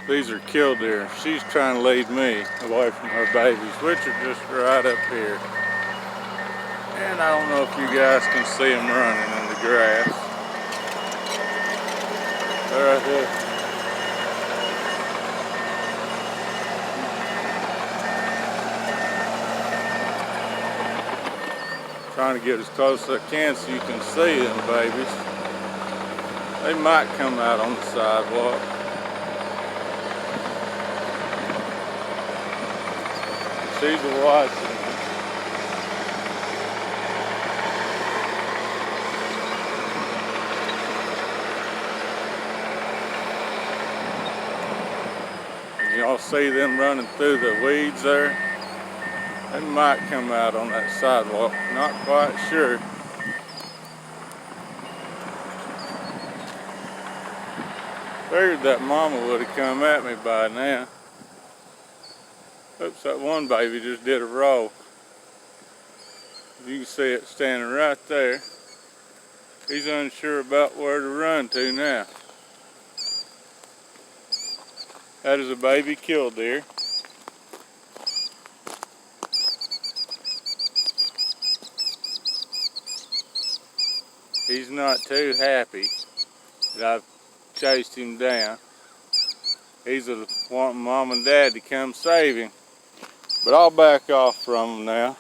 These are killdeer. She's trying to lead me away from her babies, which are just right up here. And I don't know if you guys can see them running in the grass. They're right here. Trying to get as close as I can so you can see them babies. They might come out on the sidewalk. She's watching. Y'all see them running through the weeds there? They might come out on that sidewalk. Not quite sure. Figured that mama would have come at me by now. Oops, that one baby just did a roll. You can see it standing right there. He's unsure about where to run to now. That is a baby killdeer. He's not too happy that I've chased him down. He's wanting mom and dad to come save him. But I'll back off from him now.